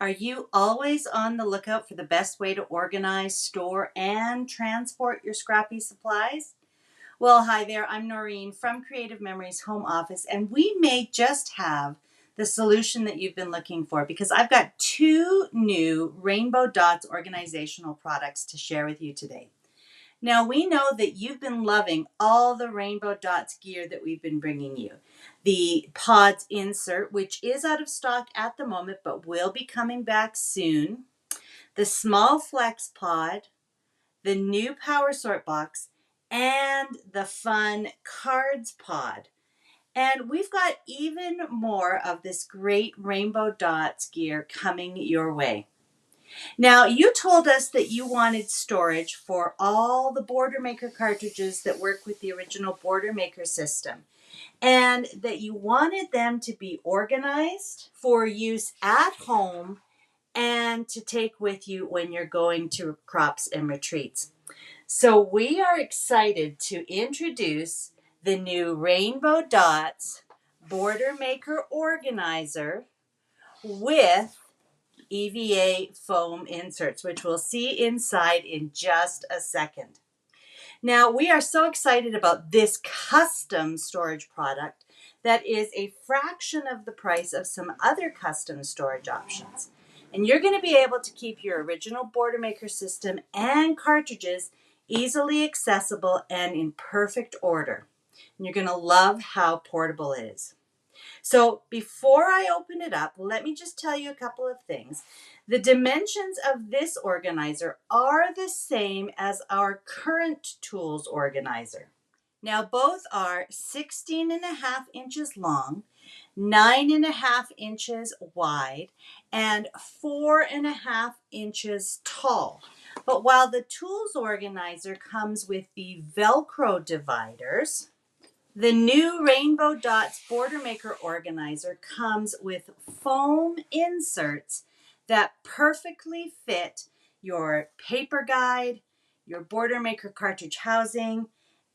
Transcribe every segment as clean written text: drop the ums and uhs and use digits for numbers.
Are you always on the lookout for the best way to organize, store, and transport your scrappy supplies? Well, hi there. I'm Noreen from Creative Memories Home Office, and we may just have the solution that you've been looking for because I've got two new Rainbow Dots organizational products to share with you today. Now, we know that you've been loving all the Rainbow Dots gear that we've been bringing you. The Pods insert, which is out of stock at the moment, but will be coming back soon. The Small Flex Pod, the new Power Sort Box, and the fun Cards Pod. And we've got even more of this great Rainbow Dots gear coming your way. Now, you told us that you wanted storage for all the Boilermaker cartridges that work with the original Boilermaker system, and that you wanted them to be organized for use at home and to take with you when you're going to crops and retreats. So we are excited to introduce the new Rainbow Dots Boilermaker Organizer with EVA foam inserts, which we'll see inside in just a second. Now, we are so excited about this custom storage product that is a fraction of the price of some other custom storage options. And you're going to be able to keep your original Boilermaker system and cartridges easily accessible and in perfect order. And you're going to love how portable it is. So before I open it up, let me just tell you a couple of things. The dimensions of this organizer are the same as our current tools organizer. Now both are 16.5 inches long, 9.5 inches wide, and 4.5 inches tall. But while the tools organizer comes with the Velcro dividers, the new Rainbow Dots Boilermaker Organizer comes with foam inserts that perfectly fit your paper guide, your Boilermaker cartridge housing,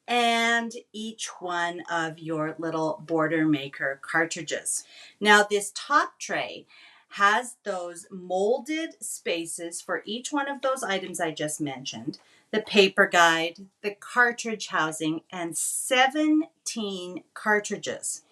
and each one of your little Boilermaker cartridges. Now, this top tray has those molded spaces for each one of those items I just mentioned, the paper guide, the cartridge housing, and 17 cartridges.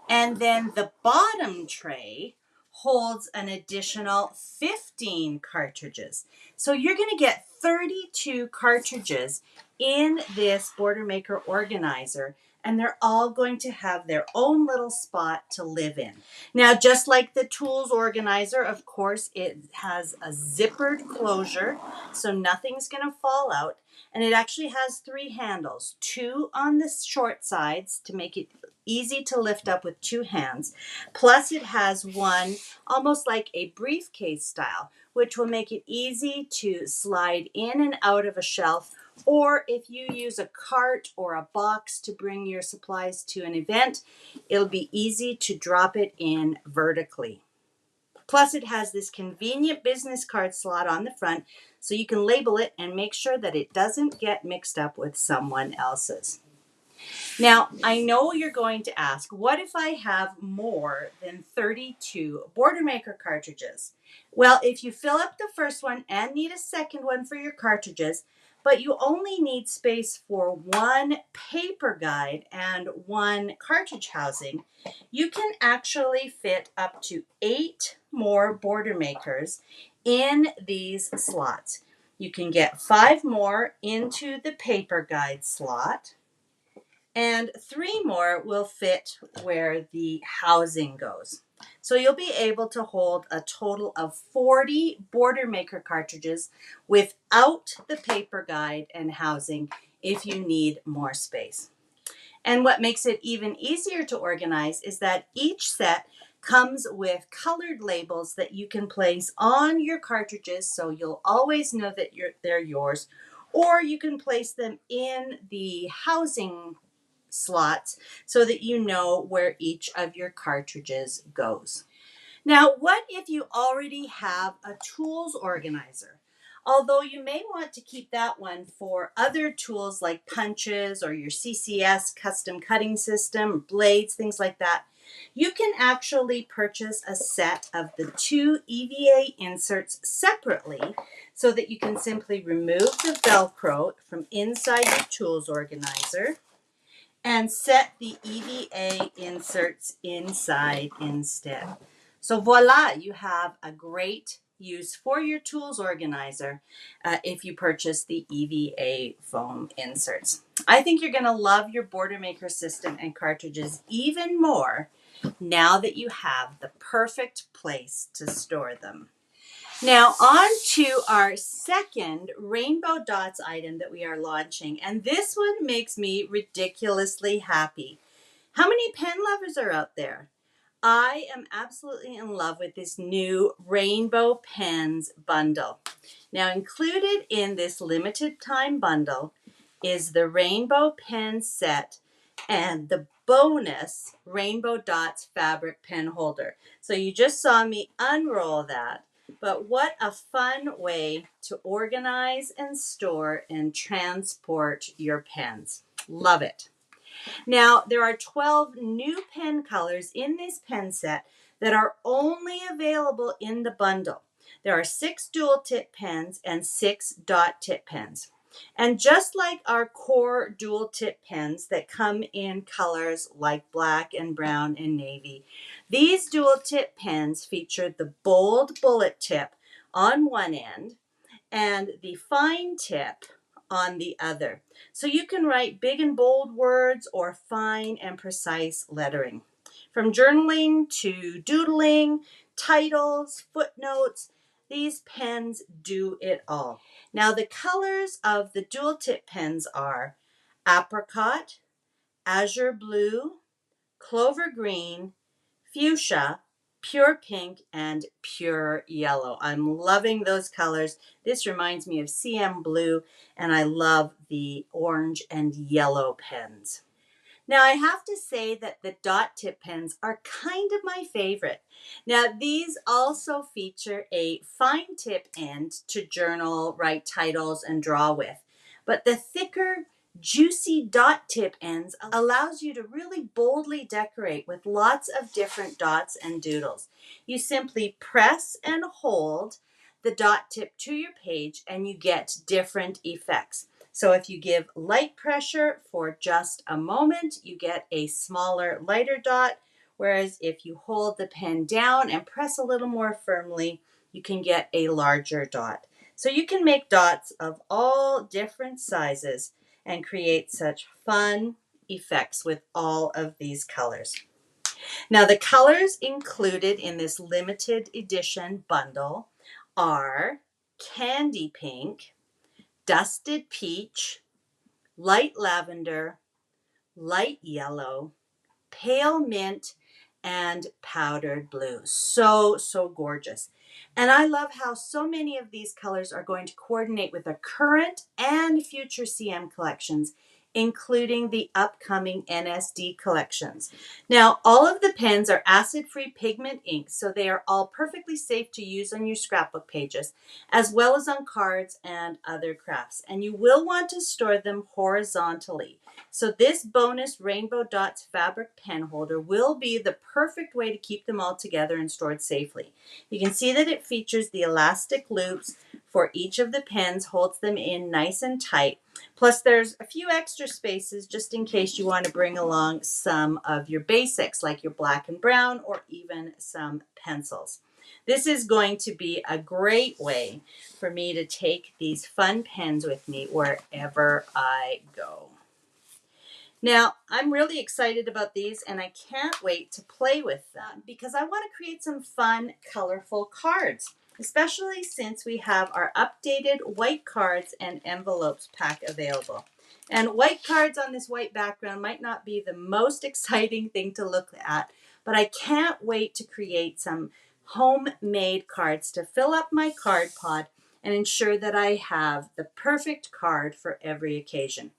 And then the bottom tray holds an additional 15 cartridges. So you're going to get 32 cartridges in this Boilermaker organizer, and they're all going to have their own little spot to live in. Now, just like the tools organizer, of course, it has a zippered closure, so nothing's going to fall out. And it actually has 3 handles, 2 on the short sides to make it easy to lift up with 2 hands. Plus it has one almost like a briefcase style, which will make it easy to slide in and out of a shelf, or if you use a cart or a box to bring your supplies to an event, it'll be easy to drop it in vertically. Plus it has this convenient business card slot on the front so you can label it and make sure that it doesn't get mixed up with someone else's. Now, I know you're going to ask, what if I have more than 32 Boilermaker cartridges? Well, if you fill up the first one and need a second one for your cartridges, but you only need space for 1 paper guide and 1 cartridge housing, you can actually fit up to 8 more Boilermakers in these slots. You can get 5 more into the paper guide slot, and 3 more will fit where the housing goes. So you'll be able to hold a total of 40 Boilermaker cartridges without the paper guide and housing if you need more space. And what makes it even easier to organize is that each set comes with colored labels that you can place on your cartridges so you'll always know that they're yours, or you can place them in the housing slots so that you know where each of your cartridges goes. Now, what if you already have a tools organizer? Although you may want to keep that one for other tools like punches or your CCS custom cutting system, blades, things like that. You can actually purchase a set of the 2 EVA inserts separately so that you can simply remove the Velcro from inside your tools organizer and set the EVA inserts inside instead. So voila, you have a great use for your tools organizer if you purchase the EVA foam inserts. I think you're going to love your Border Maker system and cartridges even more now that you have the perfect place to store them. Now on to our second Rainbow Dots item that we are launching, and this one makes me ridiculously happy. How many pen lovers are out there? I am absolutely in love with this new Rainbow Pens bundle. Now included in this limited time bundle is the Rainbow Pen set and the bonus Rainbow Dots fabric pen holder. So you just saw me unroll that, but what a fun way to organize and store and transport your pens. Love it. Now, there are 12 new pen colors in this pen set that are only available in the bundle. There are 6 dual tip pens and 6 dot tip pens. And just like our core dual tip pens that come in colors like black and brown and navy, these dual tip pens feature the bold bullet tip on one end and the fine tip on the other. So you can write big and bold words or fine and precise lettering. From journaling to doodling, titles, footnotes, these pens do it all. Now the colors of the dual tip pens are apricot, azure blue, clover green, fuchsia, pure pink, and pure yellow. I'm loving those colors. This reminds me of CM blue, and I love the orange and yellow pens. Now, I have to say that the dot tip pens are kind of my favorite. Now, these also feature a fine tip end to journal, write titles, and draw with. But the thicker, juicy dot tip ends allows you to really boldly decorate with lots of different dots and doodles. You simply press and hold the dot tip to your page and you get different effects. So if you give light pressure for just a moment, you get a smaller, lighter dot, whereas if you hold the pen down and press a little more firmly, you can get a larger dot. So you can make dots of all different sizes and create such fun effects with all of these colors. Now the colors included in this limited edition bundle are candy pink, dusted peach, light lavender, light yellow, pale mint, and powdered blue. So gorgeous. And I love how so many of these colors are going to coordinate with the current and future CM collections, including the upcoming NSD collections. Now, all of the pens are acid-free pigment inks, so they are all perfectly safe to use on your scrapbook pages, as well as on cards and other crafts. And you will want to store them horizontally. So this bonus Rainbow Dots fabric pen holder will be the perfect way to keep them all together and stored safely. You can see that it features the elastic loops for each of the pens, holds them in nice and tight. Plus there's a few extra spaces just in case you want to bring along some of your basics like your black and brown or even some pencils. This is going to be a great way for me to take these fun pens with me wherever I go. Now, I'm really excited about these and I can't wait to play with them because I want to create some fun, colorful cards, especially since we have our updated white cards and envelopes pack available. And white cards on this white background might not be the most exciting thing to look at, but I can't wait to create some homemade cards to fill up my card pod and ensure that I have the perfect card for every occasion.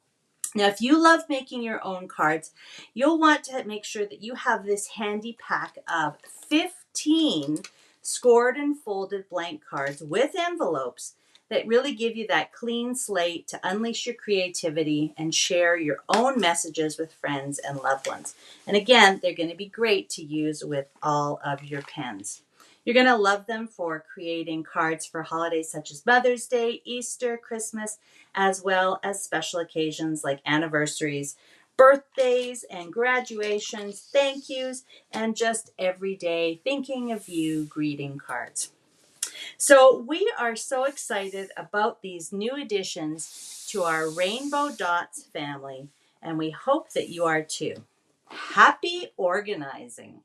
Now, if you love making your own cards, you'll want to make sure that you have this handy pack of 15 scored and folded blank cards with envelopes that really give you that clean slate to unleash your creativity and share your own messages with friends and loved ones. And again, they're going to be great to use with all of your pens. You're going to love them for creating cards for holidays such as Mother's Day, Easter, Christmas, as well as special occasions like anniversaries, birthdays, and graduations, thank yous, and just everyday thinking of you greeting cards. So we are so excited about these new additions to our Rainbow Dots family, and we hope that you are too. Happy organizing!